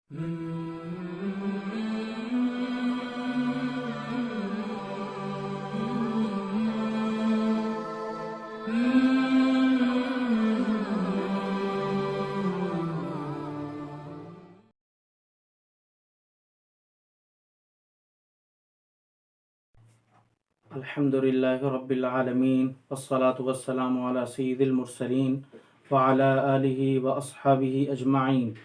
الحمد لله رب العالمين والصلاة والسلام على سيد المرسلين وعلى آله وأصحابه أجمعين.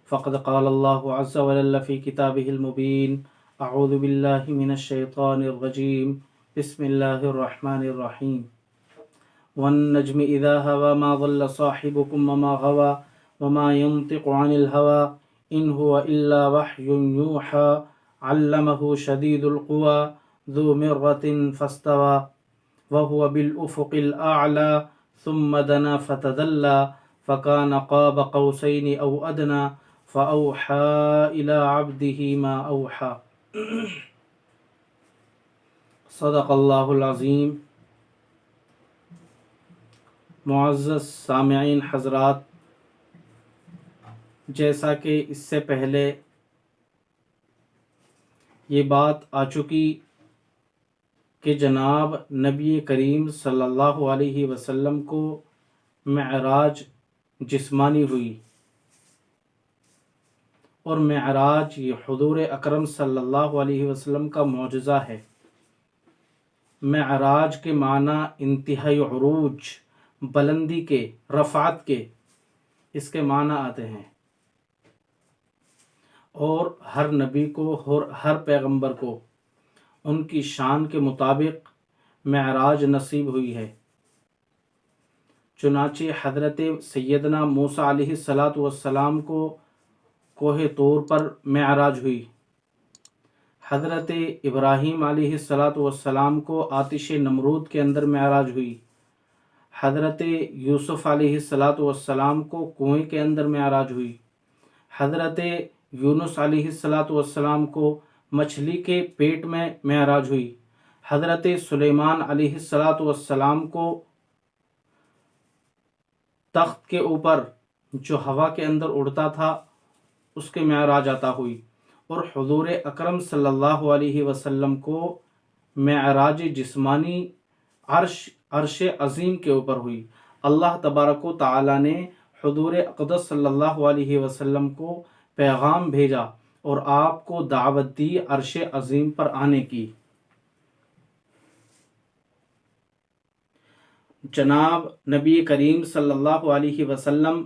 فقد قال الله عز وجل في كتابه المبين: أعوذ بالله من الشيطان الرجيم، بسم الله الرحمن الرحيم. والنجم إذا هوى ما ضل صاحبكم وما غوى وما ينطق عن الهوى إن هو إلا وحي يوحى علمه شديد القوى ذو مرة فاستوى وهو بالأفق الأعلى ثم دنا فتدلى فكان قاب قوسين أو أدنى فأوحى إلى عبده ما أوحى. صدق اللہ العظیم. معزز سامعین حضرات، جیسا کہ اس سے پہلے یہ بات آ چکی کہ جناب نبی کریم صلی اللہ علیہ وسلم کو معراج جسمانی ہوئی، اور معراج یہ حضور اکرم صلی اللہ علیہ وسلم کا معجزہ ہے. معراج کے معنی انتہائی عروج، بلندی کے، رفعت کے، اس کے معنی آتے ہیں. اور ہر نبی کو اور ہر پیغمبر کو ان کی شان کے مطابق معراج نصیب ہوئی ہے. چنانچہ حضرت سیدنا موسیٰ علیہ السلام کو کوہ طور پر معراج ہوئی. حضرت ابراہیم علیہ السلام کو آتش نمرود کے اندر معراج ہوئی. حضرت یوسف علیہ السلام کو کنویں کے اندر معراج ہوئی. حضرت یونس علیہ السلام کو مچھلی کے پیٹ میں معراج ہوئی. حضرت سلیمان علیہ السلام کو تخت کے اوپر جو ہوا کے اندر اڑتا تھا اس کے معراج عطا ہوئی. اور حضور اکرم صلی اللہ علیہ وسلم کو معراج جسمانی عرش عظیم کے اوپر ہوئی. اللہ تبارک و تعالی نے حضور اقدس صلی اللہ علیہ وسلم کو پیغام بھیجا اور آپ کو دعوت دی عرش عظیم پر آنے کی. جناب نبی کریم صلی اللہ علیہ وسلم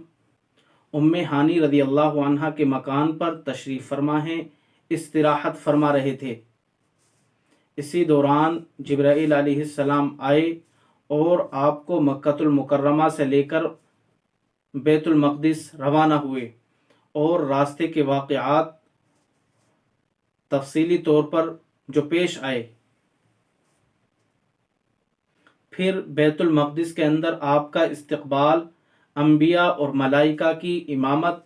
ام ہانی رضی اللہ عنہا کے مکان پر تشریف فرما ہیں، استراحت فرما رہے تھے. اسی دوران جبرائیل علیہ السلام آئے اور آپ کو مکۃ المکرمہ سے لے کر بیت المقدس روانہ ہوئے، اور راستے کے واقعات تفصیلی طور پر جو پیش آئے. پھر بیت المقدس کے اندر آپ کا استقبال انبیاء اور ملائکہ کی امامت،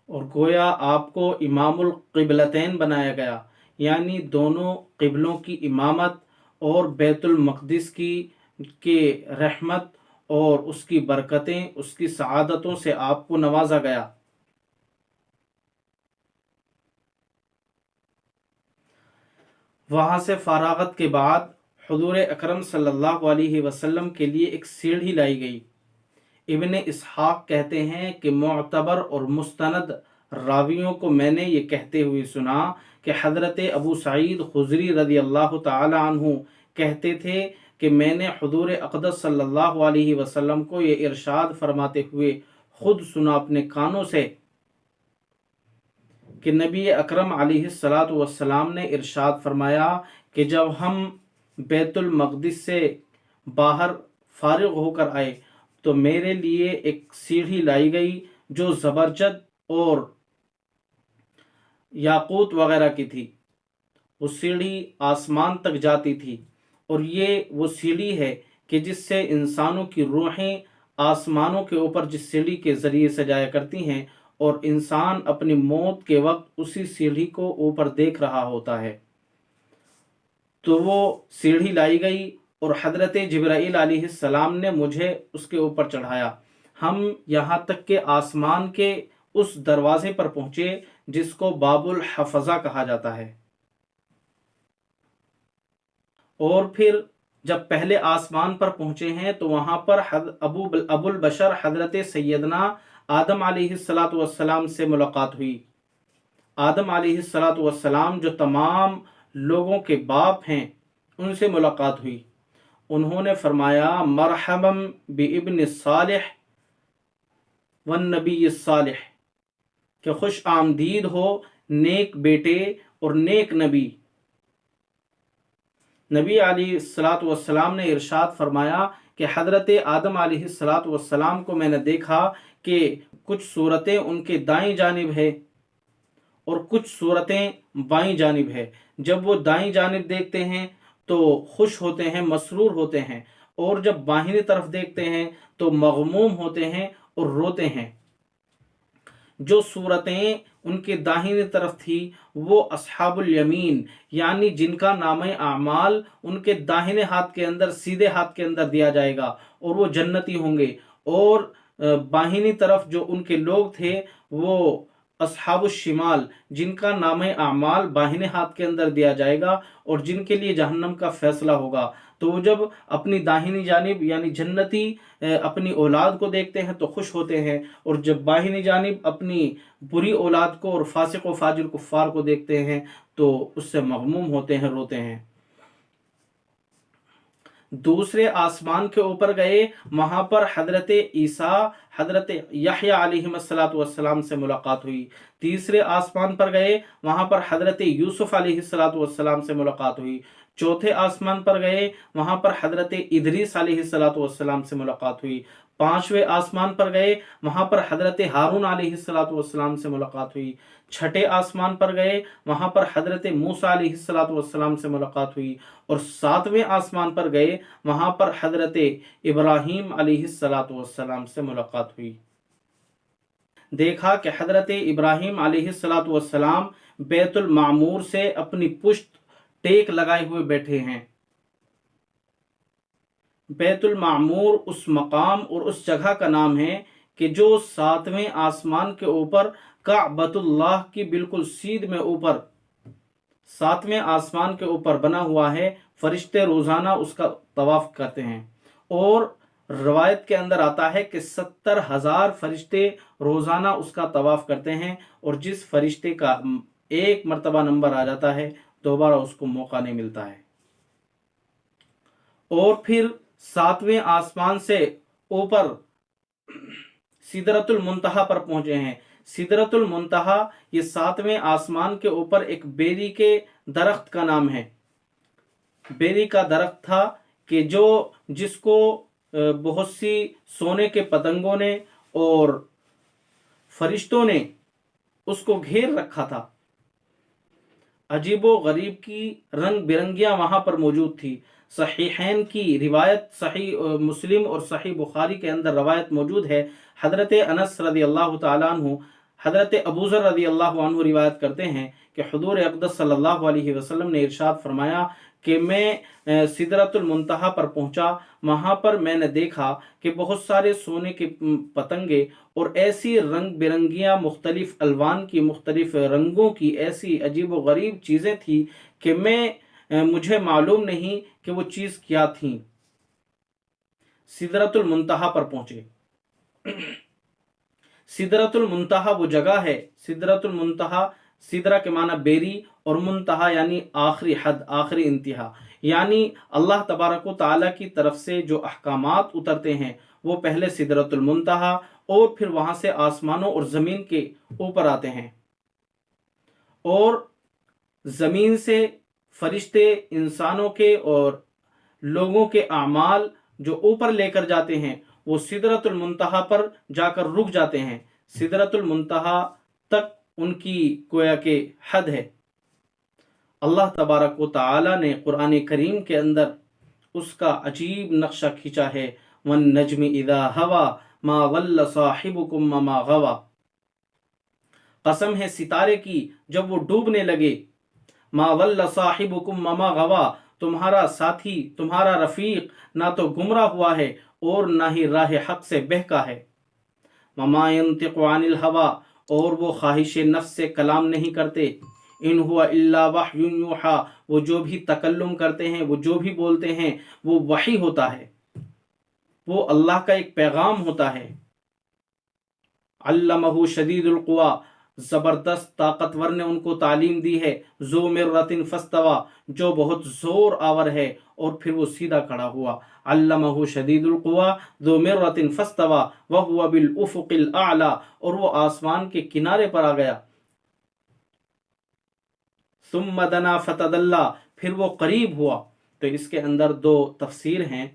اور گویا آپ کو امام القبلتین بنایا گیا، یعنی دونوں قبلوں کی امامت، اور بیت المقدس کی رحمت اور اس کی برکتیں، اس کی سعادتوں سے آپ کو نوازا گیا. وہاں سے فراغت کے بعد حضور اکرم صلی اللہ علیہ وسلم کے لیے ایک سیڑھی لائی گئی. ابن اسحاق کہتے ہیں کہ معتبر اور مستند راویوں کو میں نے یہ کہتے ہوئے سنا کہ حضرت ابو سعید خدری رضی اللہ تعالی عنہ کہتے تھے کہ میں نے حضور اقدس صلی اللہ علیہ وسلم کو یہ ارشاد فرماتے ہوئے خود سنا اپنے کانوں سے کہ نبی اکرم علیہ السلام نے ارشاد فرمایا کہ جب ہم بیت المقدس سے باہر فارغ ہو کر آئے تو میرے لیے ایک سیڑھی لائی گئی جو زبرجد اور یاقوت وغیرہ کی تھی. وہ سیڑھی آسمان تک جاتی تھی، اور یہ وہ سیڑھی ہے کہ جس سے انسانوں کی روحیں آسمانوں کے اوپر جس سیڑھی کے ذریعے سے جایا کرتی ہیں، اور انسان اپنی موت کے وقت اسی سیڑھی کو اوپر دیکھ رہا ہوتا ہے. تو وہ سیڑھی لائی گئی اور حضرت جبرائیل علیہ السلام نے مجھے اس کے اوپر چڑھایا. ہم یہاں تک کہ آسمان کے اس دروازے پر پہنچے جس کو باب الحفظہ کہا جاتا ہے۔ اور پھر جب پہلے آسمان پر پہنچے ہیں تو وہاں پر ابو البشر حضرت سیدنا آدم علیہ السلام سے ملاقات ہوئی۔ آدم علیہ السلام جو تمام لوگوں کے باپ ہیں ان سے ملاقات ہوئی۔ انہوں نے فرمایا مرحبا بابن الصالح والنبی الصالح، کہ خوش آمدید ہو نیک بیٹے اور نیک نبی۔ نبی علیہ السلام نے ارشاد فرمایا کہ حضرت آدم علیہ السلام کو میں نے دیکھا کہ کچھ صورتیں ان کے دائیں جانب ہے اور کچھ صورتیں بائیں جانب ہے۔ جب وہ دائیں جانب دیکھتے ہیں تو خوش ہوتے ہیں، مسرور ہوتے ہیں، اور جب بائیں طرف دیکھتے ہیں تو مغموم ہوتے ہیں اور روتے ہیں۔ جو صورتیں ان کے داہنی طرف تھی وہ اصحاب الیمین، یعنی جن کا نام اعمال ان کے داہنے ہاتھ کے اندر، سیدھے ہاتھ کے اندر دیا جائے گا اور وہ جنتی ہوں گے، اور باہنی طرف جو ان کے لوگ تھے وہ اصحاب الشمال، جن کا نام اعمال باہنے ہاتھ کے اندر دیا جائے گا اور جن کے لیے جہنم کا فیصلہ ہوگا۔ تو وہ جب اپنی داہنی جانب یعنی جنتی اپنی اولاد کو دیکھتے ہیں تو خوش ہوتے ہیں، اور جب باہنی جانب اپنی بری اولاد کو اور فاسق و فاجر کفار کو دیکھتے ہیں تو اس سے مغموم ہوتے ہیں، روتے ہیں۔ دوسرے آسمان کے اوپر گئے، وہاں پر حضرت عیسیٰ، حضرت یحییٰ علیہ السلام سے ملاقات ہوئی۔ تیسرے آسمان پر گئے، وہاں پر حضرت یوسف علیہ السلام سے ملاقات ہوئی۔ چوتھے آسمان پر گئے، وہاں پر حضرت ادریس علیہ السلام سے ملاقات ہوئی۔ پانچویں آسمان پر گئے، وہاں پر حضرت ہارون علیہ السلام سے ملاقات ہوئی۔ چھٹے آسمان پر گئے، وہاں پر حضرت موسیٰ علیہ السلام سے ملاقات ہوئی، اور ساتویں آسمان پر گئے، وہاں پر حضرت ابراہیم علیہ السلام سے ملاقات ہوئی۔ دیکھا کہ حضرت ابراہیم علیہ السلام بیت المعمور سے اپنی پشت ٹیک لگائے ہوئے بیٹھے ہیں۔ بیت المعمور اس مقام اور اس جگہ کا نام ہے کہ جو ساتویں آسمان کے اوپر کعبۃ اللہ کی بالکل سیدھ میں اوپر ساتویں آسمان کے اوپر بنا ہوا ہے۔ فرشتے روزانہ اس کا طواف کرتے ہیں، اور روایت کے اندر آتا ہے کہ 70,000 فرشتے روزانہ اس کا طواف کرتے ہیں، اور جس فرشتے کا ایک مرتبہ نمبر آ جاتا ہے دوبارہ اس کو موقع نہیں ملتا ہے۔ اور پھر ساتویں آسمان سے اوپر سدرۃ المنتہا پر پہنچے ہیں۔ سدرۃ المنتہا یہ ساتویں آسمان کے اوپر ایک بیری کے درخت کا نام ہے۔ بیری کا درخت تھا کہ جس کو بہت سی سونے کے پتنگوں نے اور فرشتوں نے اس کو گھیر رکھا تھا۔ عجیب و غریب کی رنگ برنگیاں وہاں پر موجود تھی۔ صحیحین کی روایت، صحیح مسلم اور صحیح بخاری کے اندر روایت موجود ہے۔ حضرت انس رضی اللہ تعالیٰ عنہ، حضرت ابوذر رضی اللہ عنہ روایت کرتے ہیں کہ حضور اقدس صلی اللہ علیہ وسلم نے ارشاد فرمایا کہ میں سدرۃ المنتہا پر پہنچا، وہاں پر میں نے دیکھا کہ بہت سارے سونے کے پتنگے اور ایسی رنگ برنگیاں، مختلف الوان کی، مختلف رنگوں کی ایسی عجیب و غریب چیزیں تھیں کہ مجھے معلوم نہیں کہ وہ چیز کیا تھیں۔ سدرۃ المنتہا پر پہنچے۔ سدرۃ المنتہا وہ جگہ ہے، سدرۃ المنتہا، سدرہ کے معنی بیری اور منتہا یعنی آخری حد، آخری انتہا، یعنی اللہ تبارک و تعالیٰ کی طرف سے جو احکامات اترتے ہیں وہ پہلے سدرۃ المنتہا اور پھر وہاں سے آسمانوں اور زمین کے اوپر آتے ہیں، اور زمین سے فرشتے انسانوں کے اور لوگوں کے اعمال جو اوپر لے کر جاتے ہیں وہ سدرۃ المنتہا پر جا کر رک جاتے ہیں۔ سدرۃ المنتہا تک ان کی گویا کہ حد ہے۔ اللہ تبارک و تعالی نے قرآن کریم کے اندر اس کا عجیب نقشہ کھینچا ہے، وَالنَّجْمِ إِذَا هَوَى مَا ضَلَّ صَاحِبُكُمْ وَمَا غَوَى۔ قسم ہے ستارے کی جب وہ ڈوبنے لگے، مَا ضَلَّ صَاحِبُكُمْ وَمَا غَوَى، تمہارا ساتھی، تمہارا رفیق نہ تو گمراہ ہوا ہے اور نہ ہی راہ حق سے بہکا ہے۔ وَمَا يَنطِقُ عَنِ الْهَوَى، اور وہ خواہش نفس سے کلام نہیں کرتے، ان ہوا الا وحی یوحا، وہ جو بھی تکلم کرتے ہیں، وہ جو بھی بولتے ہیں، وہ وحی ہوتا ہے، وہ اللہ کا ایک پیغام ہوتا ہے۔ علمہ شدید القوا، زبردست طاقتور نے ان کو تعلیم دی ہے، ذو مرۃ فاستوی، جو بہت زور آور ہے اور پھر وہ سیدھا کھڑا ہوا۔ علمہ شدید القوا ذو مرۃ فاستوی وهو بالافق الاعلی، اور وہ آسمان کے کنارے پر آ گیا۔ ثم دنا فتدلی، پھر وہ قریب ہوا۔ تو اس کے اندر دو تفسیر ہیں۔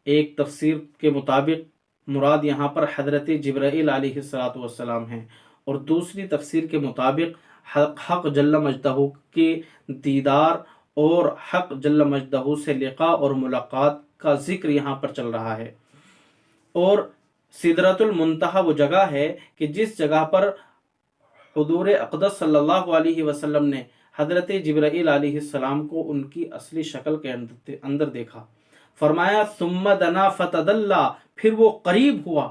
ایک تفسیر کے مطابق مراد یہاں پر حضرت جبرائیل علیہ السلام ہیں، اور دوسری تفسیر کے مطابق حق جل مجدہ کے دیدار اور حق جل مجدہ سے لقاء اور ملاقات کا ذکر یہاں پر چل رہا ہے۔ اور سدرۃ المنتہا وہ جگہ ہے کہ جس جگہ پر حضور اقدس صلی اللہ علیہ وسلم نے حضرت جبرائیل علیہ السلام کو ان کی اصلی شکل کے اندر دیکھا۔ فرمایا ثم دنا فتدلی، پھر وہ قریب ہوا۔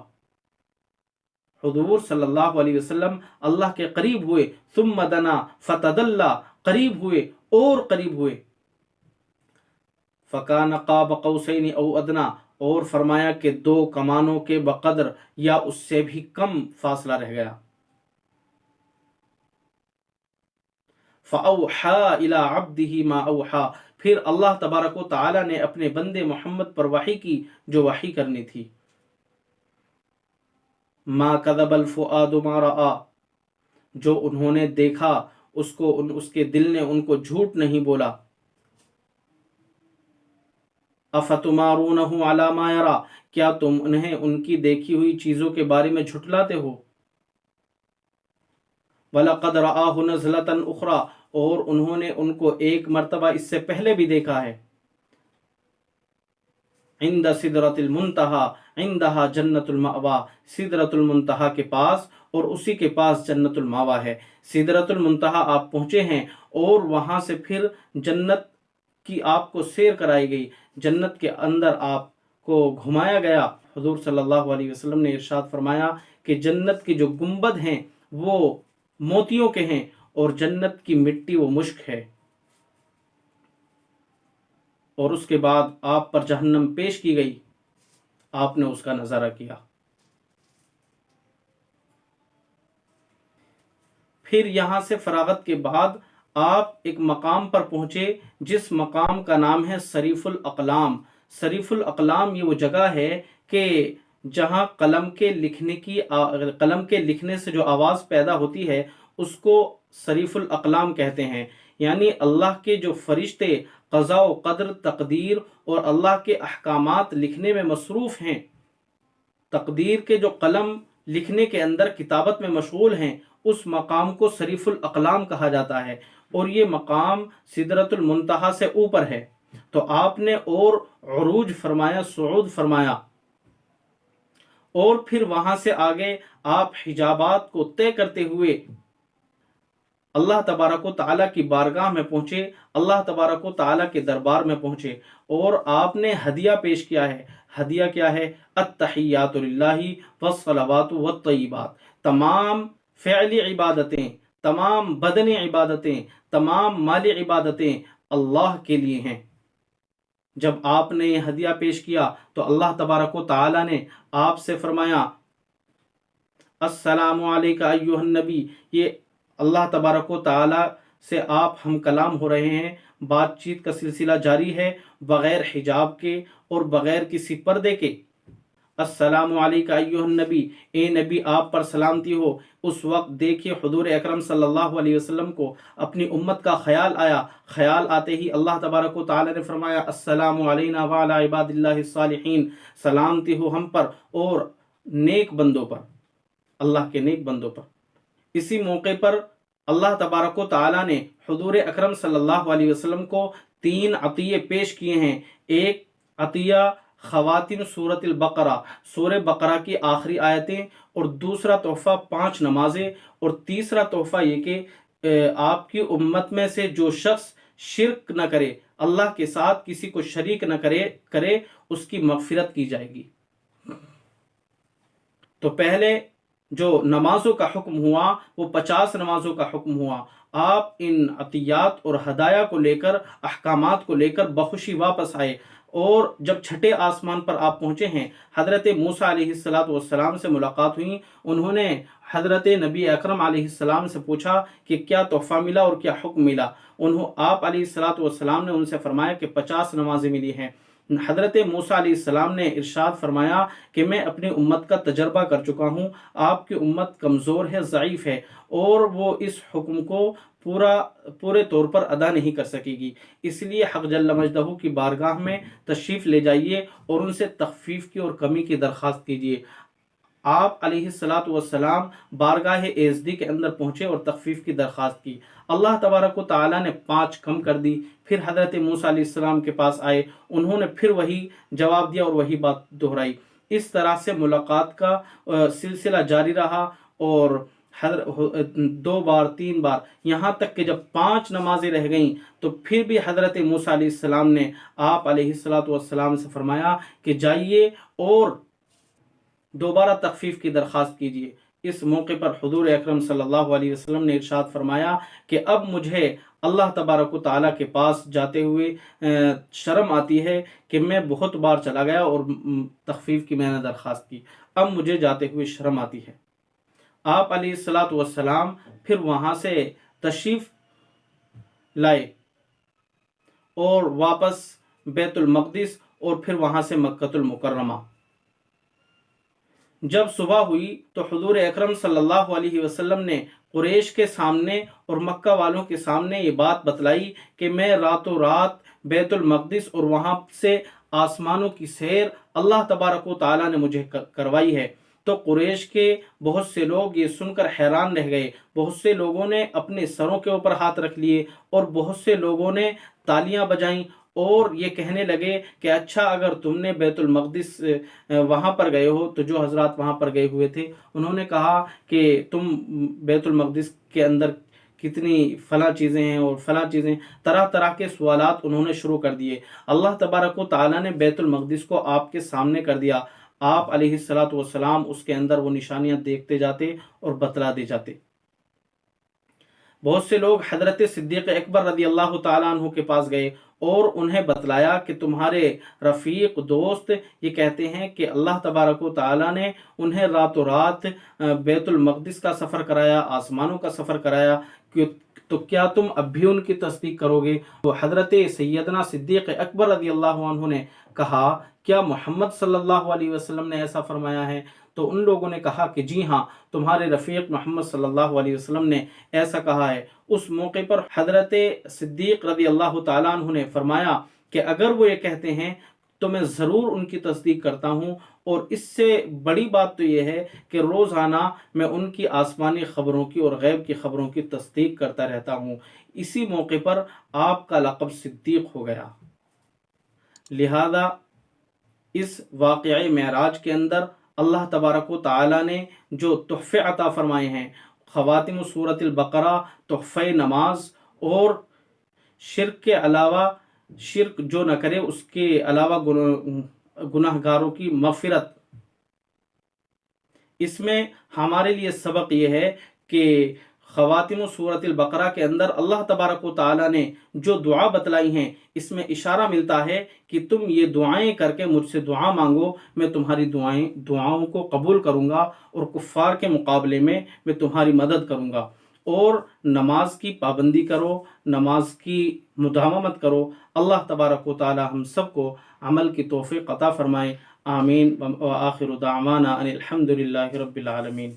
حضور صلی اللہ علیہ وسلم اللہ کے قریب ہوئے، ثم دنا فتدلی، قریب ہوئے اور قریب ہوئے۔ فکان قاب قوسین او ادنا، اور فرمایا کہ دو کمانوں کے بقدر یا اس سے بھی کم فاصلہ رہ گیا۔ فَأَوْحَى إِلَىٰ عَبْدِهِ مَا أَوْحَى، پھر اللہ تبارک و تعالی نے اپنے بندے محمد پر وحی کی جو وحی کرنی تھی۔ مَا كَذَبَ الْفُؤَادُ مَا رَأَىٰ، جو انہوں نے دیکھا اس کے دل نے ان کو جھوٹ نہیں بولا۔ أَفَتُمَارُونَهُ عَلَىٰ مَا يَرَىٰ، کیا تم انہیں ان کی دیکھی ہوئی چیزوں کے بارے میں جھٹلاتے ہو؟ وَلَقَدْ رَآهُ نَزْلَةً أُخْرَىٰ، اور انہوں نے ان کو ایک مرتبہ اس سے پہلے بھی دیکھا ہے۔ عند سدرۃ المنتہا عندہا جنت المأوا، سدرۃ المنتہا کے پاس اور اسی کے پاس جنت المأوا ہے۔ سدرۃ المنتہا آپ پہنچے ہیں اور وہاں سے پھر جنت کی آپ کو سیر کرائی گئی، جنت کے اندر آپ کو گھمایا گیا۔ حضور صلی اللہ علیہ وسلم نے ارشاد فرمایا کہ جنت کے جو گنبد ہیں وہ موتیوں کے ہیں، اور جنت کی مٹی وہ مشک ہے۔ اور اس کے بعد آپ پر جہنم پیش کی گئی، آپ نے اس کا نظارہ کیا۔ پھر یہاں سے فراغت کے بعد آپ ایک مقام پر پہنچے جس مقام کا نام ہے صریف الاقلام۔ صریف الاقلام یہ وہ جگہ ہے کہ جہاں قلم کے لکھنے سے جو آواز پیدا ہوتی ہے اس کو صریف الاقلام کہتے ہیں۔ یعنی اللہ کے جو فرشتے قضاء و قدر، تقدیر اور اللہ کے احکامات لکھنے میں مصروف ہیں، تقدیر کے جو قلم لکھنے کے اندر کتابت میں مشغول ہیں، اس مقام کو صریف الاقلام کہا جاتا ہے، اور یہ مقام سدرۃ المنتہا سے اوپر ہے۔ تو آپ نے اور عروج فرمایا، صعود فرمایا، اور پھر وہاں سے آگے آپ حجابات کو طے کرتے ہوئے اللہ تبارک و تعالیٰ کی بارگاہ میں پہنچے، اللہ تبارک و تعالیٰ کے دربار میں پہنچے، اور آپ نے ہدیہ پیش کیا ہے۔ ہدیہ کیا ہے؟ التحیات للہ والصلوات والطیبات، تمام فعلی عبادتیں، تمام بدنی عبادتیں، تمام مالی عبادتیں اللہ کے لیے ہیں۔ جب آپ نے یہ ہدیہ پیش کیا تو اللہ تبارک و تعالیٰ نے آپ سے فرمایا السلام علیکہ ایہا النبی، یہ اللہ تبارک و تعالیٰ سے آپ ہم کلام ہو رہے ہیں، بات چیت کا سلسلہ جاری ہے بغیر حجاب کے اور بغیر کسی پردے کے۔ السلام علیکہ ایہا النبی، اے نبی آپ پر سلامتی ہو۔ اس وقت دیکھیے حضور اکرم صلی اللہ علیہ وسلم کو اپنی امت کا خیال آیا، خیال آتے ہی اللہ تبارک و تعالی نے فرمایا السلام علینا وعلی عباد اللہ الصالحین، سلامتی ہو ہم پر اور نیک بندوں پر، اللہ کے نیک بندوں پر۔ اسی موقع پر اللہ تبارک و تعالی نے حضور اکرم صلی اللہ علیہ وسلم کو 3 عطیے پیش کیے ہیں۔ ایک عطیہ خواتین سورۃ البقرہ، سورہ بقرہ کی آخری آیتیں، اور دوسرا تحفہ 5 نمازیں، اور تیسرا تحفہ یہ کہ آپ کی امت میں سے جو شخص شرک نہ کرے، اللہ کے ساتھ کسی کو شریک نہ کرے اس کی مغفرت کی جائے گی۔ تو پہلے جو نمازوں کا حکم ہوا وہ 50 نمازوں کا حکم ہوا۔ آپ ان عطیات اور ہدایہ کو لے کر، احکامات کو لے کر بخوشی واپس آئے، اور جب چھٹے آسمان پر آپ پہنچے ہیں، حضرت موسیٰ علیہ السلام سے ملاقات ہوئی۔ انہوں نے حضرت نبی اکرم علیہ السلام سے پوچھا کہ کیا تحفہ ملا اور کیا حکم ملا؟ آپ علیہ السلام نے ان سے فرمایا کہ 50 نمازیں ملی ہیں۔ حضرت موسیٰ علیہ السلام نے ارشاد فرمایا کہ میں اپنی امت کا تجربہ کر چکا ہوں، آپ کی امت کمزور ہے، ضعیف ہے، اور وہ اس حکم کو پورے طور پر ادا نہیں کر سکے گی، اس لیے حق جل مجدہ کی بارگاہ میں تشریف لے جائیے اور ان سے تخفیف کی اور کمی کی درخواست کیجیے۔ آپ علیہ السلام بارگاہ ایزدی کے اندر پہنچے اور تخفیف کی درخواست کی۔ اللہ تبارک و تعالیٰ نے 5 کم کر دی۔ پھر حضرت موسیٰ علیہ السلام کے پاس آئے، انہوں نے پھر وہی جواب دیا اور وہی بات دہرائی۔ اس طرح سے ملاقات کا سلسلہ جاری رہا، اور 2 بار 3 بار، یہاں تک کہ جب 5 نمازیں رہ گئیں تو پھر بھی حضرت موسیٰ علیہ السلام نے آپ علیہ السلام سے فرمایا کہ جائیے اور دوبارہ تخفیف کی درخواست کیجیے۔ اس موقع پر حضور اکرم صلی اللہ علیہ وسلم نے ارشاد فرمایا کہ اب مجھے اللہ تبارک و تعالیٰ کے پاس جاتے ہوئے شرم آتی ہے کہ میں بہت بار چلا گیا اور تخفیف کی میں نے درخواست کی، اب مجھے جاتے ہوئے شرم آتی ہے۔ آپ علیہ السلام پھر وہاں سے تشریف لائے اور واپس بیت المقدس اور پھر وہاں سے مکۃ المکرمہ۔ جب صبح ہوئی تو حضور اکرم صلی اللہ علیہ وسلم نے قریش کے سامنے اور مکہ والوں کے سامنے یہ بات بتلائی کہ میں راتوں رات بیت المقدس اور وہاں سے آسمانوں کی سیر اللہ تبارک و تعالیٰ نے مجھے کروائی ہے۔ تو قریش کے بہت سے لوگ یہ سن کر حیران رہ گئے، بہت سے لوگوں نے اپنے سروں کے اوپر ہاتھ رکھ لیے، اور بہت سے لوگوں نے تالیاں بجائیں اور یہ کہنے لگے کہ اچھا، اگر تم نے بیت المقدس وہاں پر گئے ہو، تو جو حضرات وہاں پر گئے ہوئے تھے انہوں نے کہا کہ تم بیت المقدس کے اندر کتنی فلاں چیزیں ہیں اور فلاں چیزیں، طرح طرح کے سوالات انہوں نے شروع کر دیے۔ اللہ تبارک و تعالیٰ نے بیت المقدس کو آپ کے سامنے کر دیا، آپ علیہ السلام اس کے اندر وہ نشانیاں دیکھتے جاتے اور بتلا دے جاتے۔ بہت سے لوگ حضرت صدیق اکبر رضی اللہ تعالیٰ عنہ کے پاس گئے اور انہیں بتلایا کہ تمہارے رفیق دوست یہ کہتے ہیں کہ اللہ تبارک و تعالیٰ نے انہیں راتوں رات بیت المقدس کا سفر کرایا، آسمانوں کا سفر کرایا، تو کیا تم اب بھی ان کی تصدیق کرو گے؟ تو حضرت سیدنا صدیق اکبر رضی اللہ عنہ نے کہا، کیا محمد صلی اللہ علیہ وسلم نے ایسا فرمایا ہے؟ تو ان لوگوں نے کہا کہ جی ہاں، تمہارے رفیق محمد صلی اللہ علیہ وسلم نے ایسا کہا ہے۔ اس موقع پر حضرت صدیق رضی اللہ تعالیٰ عنہ نے فرمایا کہ اگر وہ یہ کہتے ہیں تو میں ضرور ان کی تصدیق کرتا ہوں، اور اس سے بڑی بات تو یہ ہے کہ روزانہ میں ان کی آسمانی خبروں کی اور غیب کی خبروں کی تصدیق کرتا رہتا ہوں۔ اسی موقع پر آپ کا لقب صدیق ہو گیا۔ لہذا اس واقعہ معراج کے اندر اللہ تبارک و تعالیٰ نے جو تحفے عطا فرمائے ہیں، خواتم سورۃ البقرہ، تحفہ نماز، اور شرک کے علاوہ، شرک جو نہ کرے اس کے علاوہ گناہ گاروں کی مغفرت، اس میں ہمارے لیے سبق یہ ہے کہ خواتم سورۃ البقرہ کے اندر اللہ تبارک و تعالیٰ نے جو دعا بتلائی ہیں، اس میں اشارہ ملتا ہے کہ تم یہ دعائیں کر کے مجھ سے دعا مانگو، میں تمہاری دعاؤں کو قبول کروں گا، اور کفار کے مقابلے میں میں تمہاری مدد کروں گا۔ اور نماز کی پابندی کرو، نماز کی مداومت کرو۔ اللہ تبارک و تعالیٰ ہم سب کو عمل کی توفیق عطا فرمائے۔ آمین، وآخر دعوانا ان الحمد للہ رب العالمین۔